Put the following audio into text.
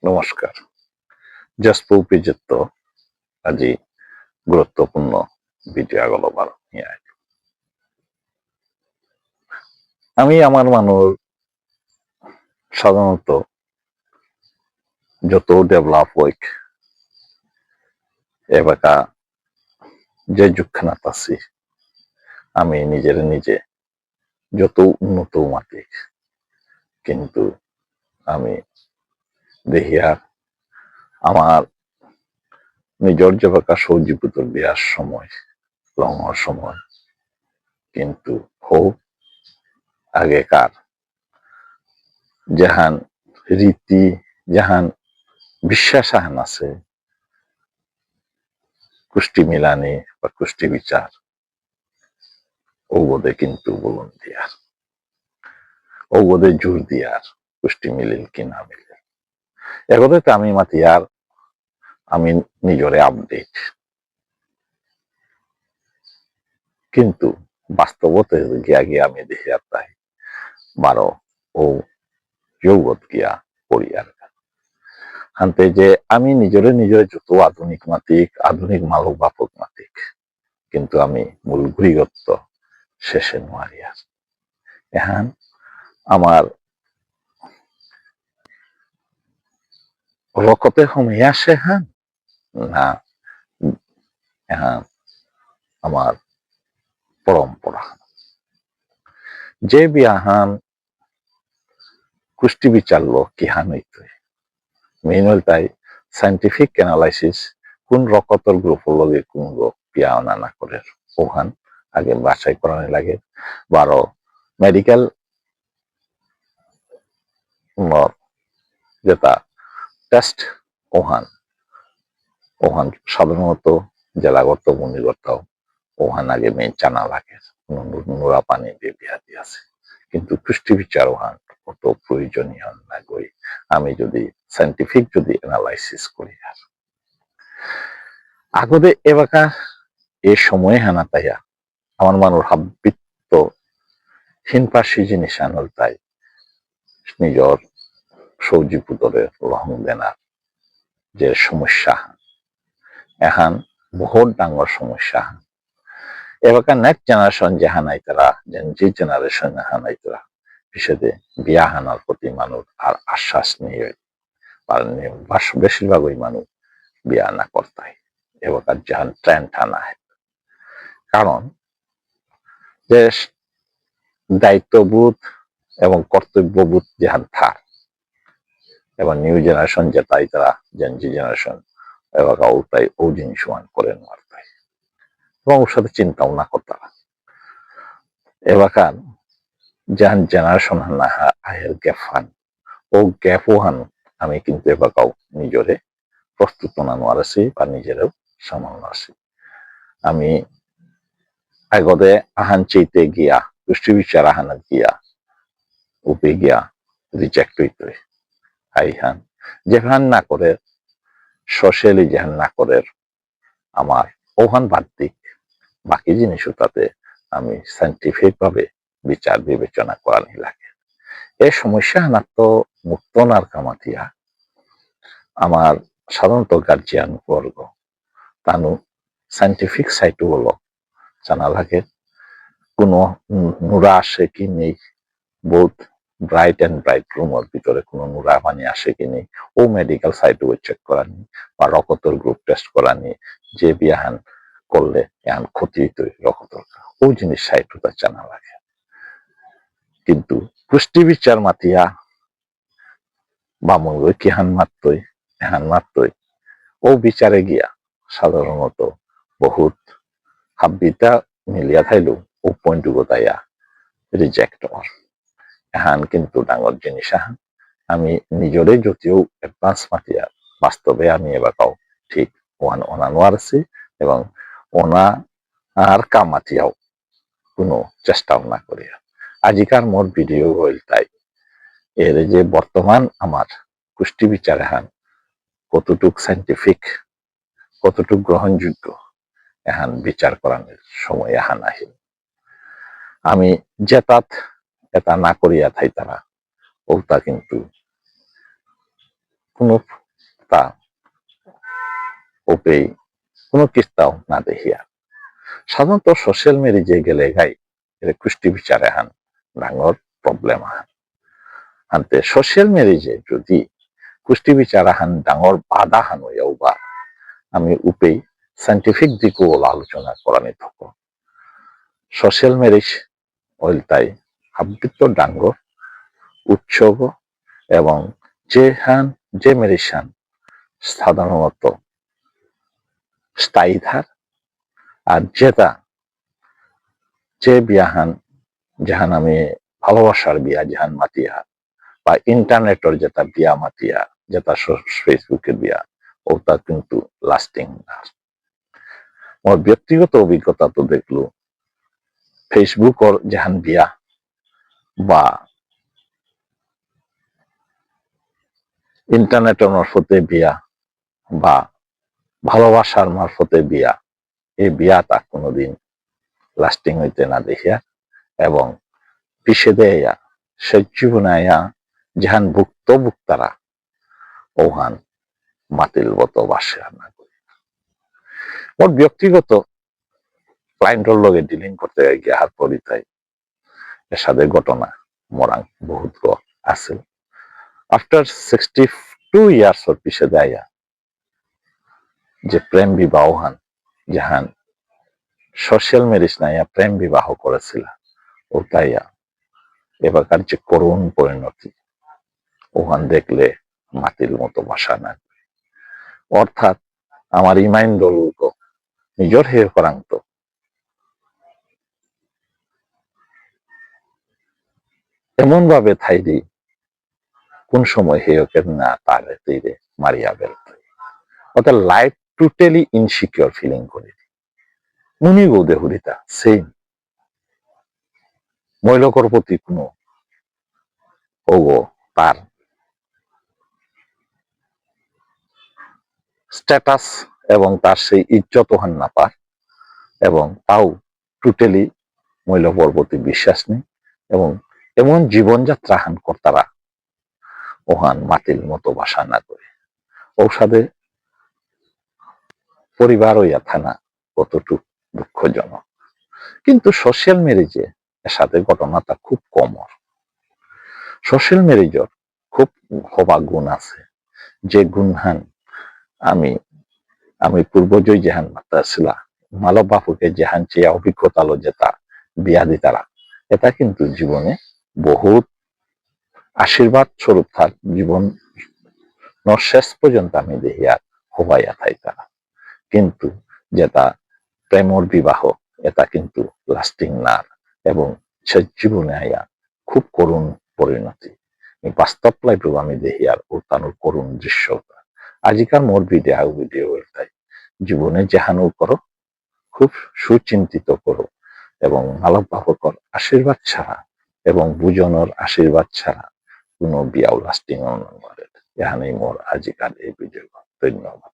নমস্কার। জাসপৌপিজত্ব আজি গুরুত্বপূর্ণ ভিডিও আগলবার নিয়ে আই। আমি আমার মানুষ সাধারণত যত ডেভেলপ হইক এবাকা যে যুগখানাত আছি আমি নিজে যত উন্নত মাতিক কিন্তু আমি দেখি আর আমার নিজের যেবাকা সৌজি পুতুল বিয়ার সময় লঙর সময় কিন্তু খুব আগেকার জাহান রীতি জাহান বিশ্বাস আহান আছে কুষ্টি মিলানি বা কুষ্টি বিচার ওবোধে কিন্তু বলুন দিয়ার ওবোধে জোর দিয়ার কুষ্টি মিলিল কি না মিলিল এগোতে তো আমি মাতিয়ার আমি নিজরে আপডেট কিন্তু বাস্তবতে গিয়া গিয়া আমি দেখি আর তাই বারো ও যৌগত গিয়া পড়িয়ার হানতে যে আমি নিজরে যত আধুনিক মাতিক আধুনিক মালক বাপক মাতিক কিন্তু আমি মূল ঘুরিগত্ব শেষে নোয়ারিয়ার এহান আমার রকতে সময় আসে হ্যাঁ না এহান আমার পরম্পরা যে বিয়াহান কুষ্টি বিচারলো কিহান হইতে মেইন হল তাই সাইন্টিফিক অ্যানালাইসিস কোন রকতর গ্রুপের লগে কোন বিয়া আনা না করে ওখান আগে বাছাই করানো লাগে বারো মেডিকেল যেটা টেস্ট ওহান ওহান সাধারণত জেলাগত মনিগত ওহান আগে মেন চানা লাগে নোরা পানি দিয়ে বিয়া দিয়ে আছে কিন্তু পুষ্টি বিচার ওহান কত প্রয়োজনীয় না গই আমি যদি সাইন্টিফিক যদি অ্যানালাইসিস করি আর আগতে এবাকা এ সময়ে হানা তাইয়া আমার মানুষ হাবিত্ত হিনপাশি জিনিস আনল তাই নিজর সৌজি পুতরের লহং দেনার যে সমস্যা এহান বহুত ডাঙর সমস্যা এবারকার নেক্সট জেনারেশন যে হানাই তারা যে জেনারেশন হানাই তারা বিশেষে বিয়া হানার প্রতি মানুষ আর আশ্বাস নিয়ে বেশিরভাগ ওই মানুষ বিয়া না করতাই এবারকার যাহান ট্রেন্ড হানা কারণ যে দায়িত্ববোধ এবং কর্তব্যবোধ যাহান থার এবং নিউ জেনারেশন যেটাই তারা জেনজি জেনারেশন এবার ওটাই ও জিনিস ওয়ান করে নেওয়ার তাই এবং ওর সাথে চিন্তাও না করতাম এবাকার যাহান জেনারেশন হানা আহের গ্যাপ হান ও গ্যাপও হান আমি কিন্তু এবাকাও নিজরে প্রস্তুত বানানো আছি বা নিজেরও সামান্য আছি আমি আগতে আহান চেইতে গিয়া পুষ্টি বিচার আহানা গিয়া উপে গিয়া রিজেক্ট হইতে আইহান যেখান না করে সোশ্যালি যেহান না করে আমার ওহান বাদ দিক বাকি জিনিসও তাতে আমি সাইন্টিফিক ভাবে বিচার বিবেচনা করানি লাগে এই সমস্যা হানার তো মুক্ত নার কামাতিয়া আমার সাধারণত গার্জিয়ান বর্গ তানু সাইন্টিফিক সাইটও হলো জানা লাগে কোনো নুরা আসে কি নেই বহুত ব্রাইট অ্যান্ড ব্রাইট রুমের ভিতরে কোনো নুরা পানি আসে কি নেই ও মেডিকেল সাইটও চেক করানি বা রকতর গ্রুপ টেস্ট করানি যে বিয়াহান করলে এহান ক্ষতি হইতে রকতর ও জিনিস সাইটও তার জানা লাগে কিন্তু পুষ্টি বিচার মাতিয়া বামুন কিহান মাত্রই এহান মাত্রই ও বিচারে গিয়া সাধারণত বহুত হাব্বিতা মিলিয়া থাইলো ও পয়েন্ট গোতাইয়া রিজেক্ট হওয়ার এহান কিন্তু ডাঙর জিনিস আহান আমি নিজরে যদিও অ্যাডভান্স মাতিয়া বাস্তবে আমি এবারও ঠিক ওয়ান অনানো আছি এবং ওনা আর কামাতিয়াও কোনো চেষ্টাও না করিয়া আজিকার মোর ভিডিও হইল তাই এর যে বর্তমান আমার পুষ্টি বিচার এহান কতটুক সাইন্টিফিক কতটুক গ্রহণযোগ্য এহান বিচার করানোর সময় এহান আহিল আমি যেতাত এটা না করিয়া থাই তারা ওটা কিন্তু কোনো তা ওপেই কোনো কিস্তাও না দেখিয়া সাধারণত সোশ্যাল মিডিয়া গেলে গাই এর কুষ্টি বিচারে হান ডাঙর প্রবলেম আহান আনতে সোশ্যাল মিডিয়া যদি কুষ্টি বিচার হান ডাঙর বাধা হান হইয়াও বা আমি উপেই সাইন্টিফিক দিকও আলোচনা করানি থাক সোশ্যাল মিডিয়া ওইল তাই আবৃত্ত ডাঙ্গর উৎসব এবং যে মেডিসিন সাধারণত স্থায়ী ধার আর যে বিয়াহান যাহান আমি ভালোবাসার বিয়া যাহান মাতিয়া বা ইন্টারনেটের যেটা বিয়া মাতিয়া যেটা ফেসবুকের বিয়া ওটা কিন্তু লাস্টিং না আমার ব্যক্তিগত অভিজ্ঞতা তো দেখলো ফেসবুকর যাহান বিয়া বা ইন্টারনেটের মারফতে বিয়া বা ভালোবাসার মারফতে বিয়া এই বিয়াটা কোনোদিন লাস্টিং হইতে না দেখিয়া এবং পিছে দেয়া সে জীবনায়া যাহান ভুক্তরা ওহান মাতিল বত বাসে না করি মোর ব্যক্তিগত ক্লায়েন্টর লগে ডিলিং করতে গিয়ে হাত পরিতাই এর সাথে ঘটনা মোরাং বহুত আছে আফটার 62 ইয়ার্স ওর পিছে দেয়া যে প্রেম বিবাহ হান যাহান সোশ্যাল মিডিয়া প্রেম বিবাহ করেছিল ও তাইয়া এবারকার যে করুণ পরিণতি ওখান দেখলে মাটির মতো বাসা না অর্থাৎ আমার ইমাইন দলুক নিজের হেয় করান্ত এমন ভাবে থাইরি কোন সময় হেয়কের না তার তীরে মারিয়া বেলতে অর্থাৎ লাইফ টোটালি ইনসিকিউর ফিলিং করি মুনি গৌদে হরিতা সেম মহিলকর প্রতি কোনো ওগো তার স্ট্যাটাস এবং তার সেই ইজ্জত হান না পার এবং তাও টোটালি মহিলার প্রতি বিশ্বাস নেই এবং এমন জীবনযাত্রা হান কর্তারা ওহান মাটির মতো বাসা না করে ঔষধে পরিবার হইয়া থানা কতটুক দুঃখজনক কিন্তু সোশ্যাল মিডিয়া এর সাথে ঘটনাটা খুব কম সোশ্যাল মিডিয়ার খুব হবা গুণ আছে যে গুণহান আমি পূর্বজয় যেহান মাতাছিলা মালব বাপুকে যেহান চেয়ে অভিজ্ঞতা লো যেটা বিয়া দিতারা এটা কিন্তু জীবনে বহুত আশীর্বাদ স্বরূপ তার জীবন শেষ পর্যন্ত আমি দেখিয়া হবাইয়া থাই তারা কিন্তু যেটা প্রেমর বিবাহ এটা কিন্তু লাস্টিং না এবং সে জীবনে আইয়া খুব করুণ পরিণতি বাস্তব লাইফেও আমি দেখি আর ও তানোর করুণ দৃশ্যটা আজিকার মোর ভিডিও তাই জীবনে যেহানো করো খুব সুচিন্তিত করো এবং মালব বাহকর আশীর্বাদ ছাড়া এবং বুঝনের আশীর্বাদ ছাড়া কোনো বিয়াও লাস্টিং করে এখানেই মোর আজিকার এই ভিডিও ধন্যবাদ।